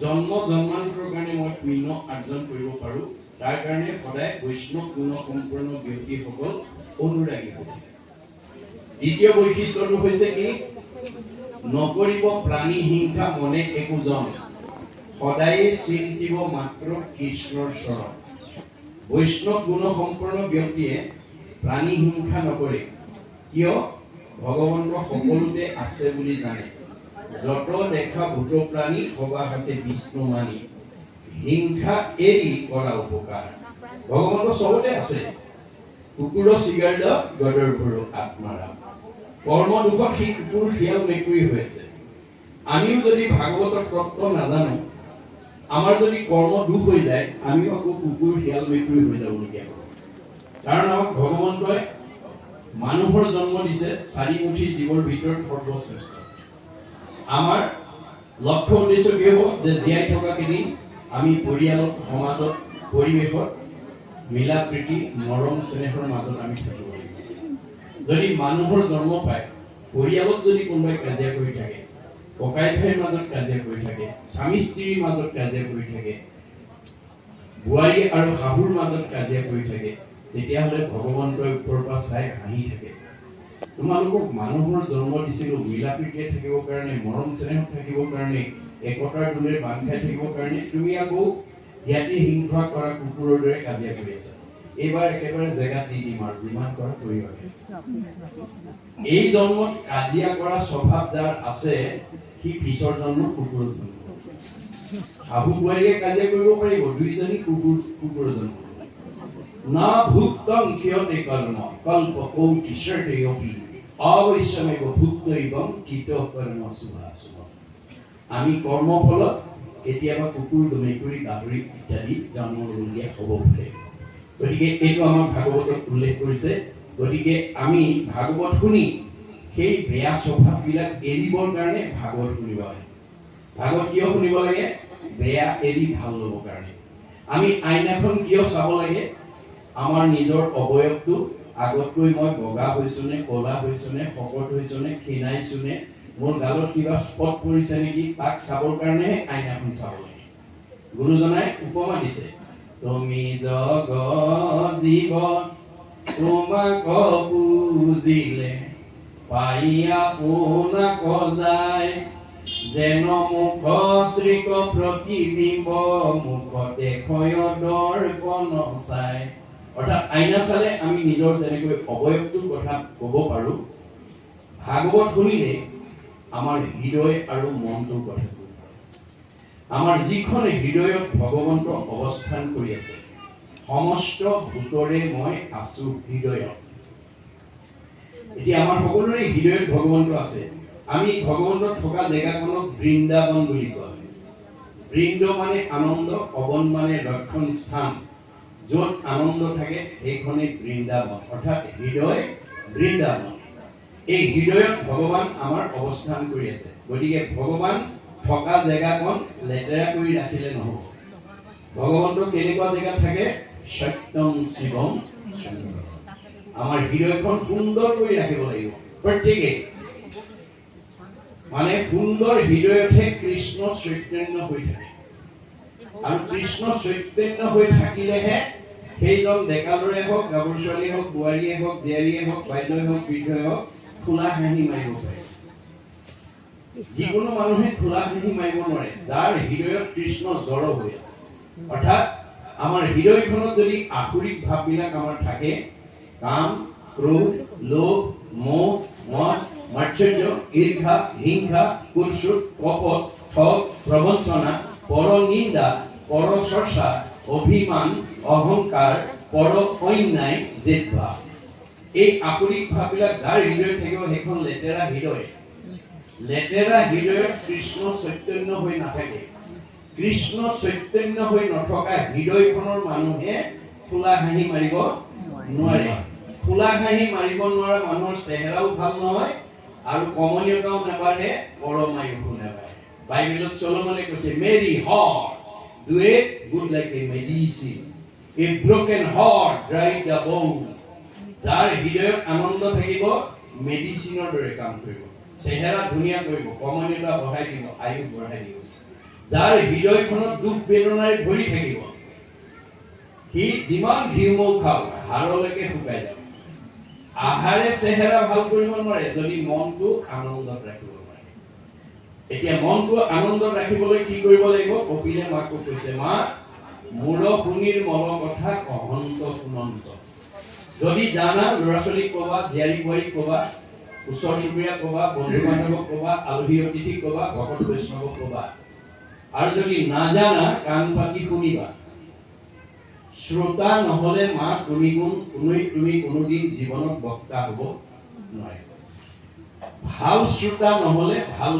জন্ম জন্মান্তৰ কাৰণে মই পুণ্য আৰ্জন কৰিব পাৰোঁ, তাৰ কাৰণে সদায় বৈষ্ণৱ গুণসম্পন্ন ব্যক্তিসকল অনুৰাগী হ'ব। দ্বিতীয় বৈশিষ্ট্যটো হৈছে কি? নকৰিব প্ৰাণী হিংসা মনে একোজন, সদায়ে চিন্তিব মাত্ৰ কৃষ্ণৰ চৰণ। বৈষ্ণৱ গুণসম্পন্ন ব্যক্তিয়ে প্ৰাণী হিংসা নকৰে। কিয়? ভগৱন্ত সকলোতে আছে বুলি জানে। যত দেখা ভূত প্ৰাণী সবাহতে বিষ্ণু মানি, হিংসা এৰি কৰা উপকাৰ। ভগৱন্ত চবতে আছে। কুকুৰ চিগাৰ্ড গদৰ ভৰু আত্মাৰাম। কৰ্ম দুখত সেই কুকুৰ শিয়াল মেকুৰী হৈ আছে। আমিও যদি ভাগৱতৰ তত্ত্ব নাজানো, আমাৰ যদি কৰ্ম দুখ হৈ যায়, আমিও আকৌ কুকুৰ শিয়াল মেকুৰী হৈ যাবলগীয়া হ'ব। কাৰণ আমাক ভগৱন্তই মানুহৰ জন্ম দিছে, চাৰিমুঠি জীৱৰ ভিতৰত সৰ্বশ্ৰেষ্ঠ। আমাৰ লক্ষ্য উদ্দেশ্য কি হ'ব? যে জীয়াই থকাখিনি আমি পৰিয়ালত, সমাজত, পৰিৱেশত মিলা প্ৰীতি মৰম স্নেহৰ মাজত আমি থাকিব লাগিব। যদি মানুহৰ জন্ম পায়, পৰিয়ালত যদি কোনোবাই কাজিয়া কৰি থাকে, ককাই ভাইৰ মাজত কাজিয়া কৰি থাকে, স্বামী স্ত্ৰীৰ মাজত কাজিয়া কৰি থাকে, বোৱাৰী আৰু শাহুৰ মাজত কাজিয়া কৰি থাকে, তেতিয়াহ'লে ভগৱন্তই ওপৰৰ পৰা চাই হাঁহি থাকে। তোমালোকক মানুহৰ জন্ম দিছিলোঁ মিলা প্ৰীতিৰে থাকিবৰ কাৰণে, মৰম স্নেহত থাকিবৰ কাৰণে, একতাৰ দোলেৰে বান্ধ খাই থাকিবৰ কাৰণে, তুমি আকৌ ইয়াতে হিংসা কৰা কুকুৰৰ দৰে কাজিয়া কৰি আছা। এইবাৰ একেবাৰে জেগাত দি দিম আৰু যিমান কৰা কৰিবা। এই জন্মত কাজিয়া কৰা স্বভাৱ যাৰ আছে, সি পিছৰ জন্মত কুকুৰৰ জন্ম। শাহু বোৱাৰীয়ে কাজিয়া কৰিব পাৰিব, দুইজনী কুকুৰৰ জন্ম। না ভুক্তং ক্ষয়তে কৰ্ম কল্প কৌটি শৰ্তেয়পি অবশ্যমেব ভুক্তৈবং কৃত কৰ্ম শুভাশুভ। আমি কৰ্মফলত কেতিয়াবা কুকুৰ, মেকুৰী, গাহৰি ইত্যাদি জন্ম ল'বলগীয়া হ'ব পাৰে। গতিকে এইটো আমাৰ ভাগৱতত উল্লেখ কৰিছে। গতিকে আমি ভাগৱত শুনি সেই বেয়া স্বভাৱবিলাক এৰিবৰ কাৰণে ভাগৱত শুনিব লাগে। ভাগৱত কিয় শুনিব লাগে? বেয়া এৰি ভাল ল'বৰ কাৰণে। আমি আইনাখন কিয় চাব লাগে? আমাৰ নিজৰ অৱয়ৱটো আগতকৈ মই বগা হৈছোঁ নে, ক'লা হৈছোঁ নে, শকত হৈছোঁ নে, ক্ষীণাইছোঁ নে, মোৰ গালত কিবা স্পট পৰিছে নেকি, তাক চাবৰ কাৰণেহে আইনাখন চাব লাগে। গুৰুজনাই উপমা দিছে, তুমি জগত জীৱন তোমাক বুজিলে পাই আপোনাক যায়, যেন মুখ শ্ৰীক প্ৰতিবিম্ব মুখ দেখয় দৰ্পণ চাই। অৰ্থাৎ আইনা চালে আমি নিজৰ যেনেকৈ অৱয়ৱটোৰ কথা ক'ব পাৰোঁ, ভাগৱত শুনিলে আমাৰ হৃদয় আৰু মনটোৰ কথা ক'ব পাৰোঁ। আমাৰ যিখন হৃদয়ত ভগৱন্ত অৱস্থান কৰি আছে, সমস্ত ভূতৰে মই আছো হৃদয়ত। এতিয়া আমাৰ সকলোৰে হৃদয়ত ভগৱন্ত আছে। আমি ভগৱন্ত থকা জেগাখনক বৃন্দাবন বুলি কোৱা হয়। বৃন্দ মানে আনন্দ, অবন মানে ৰক্ষণ স্থান। য'ত আনন্দ থাকে সেইখনেই বৃন্দাবন, অৰ্থাৎ হৃদয় বৃন্দাবন। এই হৃদয়ত ভগৱান আমাৰ অৱস্থান কৰি আছে। গতিকে ভগৱান থকা জেগাখন লেতেৰা কৰি ৰাখিলে নহ'ব। ভগৱন্ত কেনেকুৱা জেগাত থাকে? সত্যম শিৱম সুন্দৰম। আমাৰ হৃদয়খন সুন্দৰ কৰি ৰাখিব লাগিব প্ৰত্যেকে। মানে সুন্দৰ হৃদয়তহে কৃষ্ণ চৈতন্য হৈ থাকে। আৰু কৃষ্ণ চৈতন্য হৈ থাকিলেহে সেইজন ডেকা ল'ৰাই হওক, গাভৰু ছোৱালী হওক, বোৱাৰীয়ে হওক, জীয়াৰীয়ে হওক, বাইদেৱে হওক, বৃদ্ধই হওক, খোলা হাঁহি মাৰিব পাৰে। যিকোনো মানুহে খোলা হাঁহি মাৰিব নোৱাৰে যাৰ হৃদয়ত কৃষ্ণ জড় হৈ আছে। অৰ্থাৎ আমাৰ হৃদয়খনত যদি আসুৰিক ভাৱবিলাক আমাৰ থাকে, কাম, ক্ৰোধ, লোভ, মোহ, মদ, মাৎসৰ্য, ঈৰ্ষা, হিংসা, কুৎসুক, কপট, ঠগ, প্ৰবঞ্চনা, পৰনিন্দা, পৰচৰ্চা, অভিমান, অহংকাৰ, পৰ অন্যায়, জেদভাৱ, এই আসুৰিক ভাৱবিলাক যাৰ হৃদয়ত থাকিব সেইখন লেতেৰা হৃদয়। লেতেৰা হৃদয়ত কৃষ্ণ চৈতন্য হৈ নাথাকে। কৃষ্ণ চৈতন্য হৈ নথকা হৃদয়খনৰ মানুহে খোলা হাঁহি মাৰিব নোৱাৰে। খোলা হাঁহি মাৰিব নোৱাৰা মানুহৰ চেহেৰাও ভাল নহয় আৰু কমনীয়তাও নাবাঢ়ে, পৰমায়ুসো নাবাঢ়ে। বাইবেলত চলমনে কৈছে, মেৰী heart do it good like a medicine, a broken heart dry the bone। যাৰ হৃদয়ত আনন্দ থাকিব, মেডিচিনৰ দৰে কাম কৰিব, চেহেৰা ধুনীয়া কৰিব, কমনীয়তা বঢ়াই দিব, আয়ুস বঢ়াই দিব। যাৰ হৃদয়খনত দুখ বেদনাৰে ভৰি থাকিব, সি যিমান ঘিউমৌ খাওক হাড়লৈকে শুকাই যাব। আহাৰে চেহেৰা ভাল কৰিব নোৱাৰে যদি মনটো আনন্দত ৰাখিব নোৱাৰে। এতিয়া মনটো আনন্দত ৰাখিবলৈ কি কৰিব লাগিব? কপিলে মাকো কৈছে, মা মূৰ শুনিৰ মল কথা অহন্ত সুনন্ত। যদি জানা ল'ৰা ছোৱালীক ক'বা, জীয়াৰী বোৱাৰীক ক'বা, ওচৰ চুবুৰীয়াক ক'বা, বন্ধু বান্ধৱক ক'বা, আলহী অতিথিক ক'বা, ভকত বৈষ্ণৱক ক'বা। আৰু যদি নাজানা কাণ পাতি শুনিবা। শ্ৰোতা নহ'লে মা তুমি কোনোদিন জীৱনত বক্তা হ'ব নোৱাৰিবা। ভাল শ্ৰোতা নহ'লে ভাল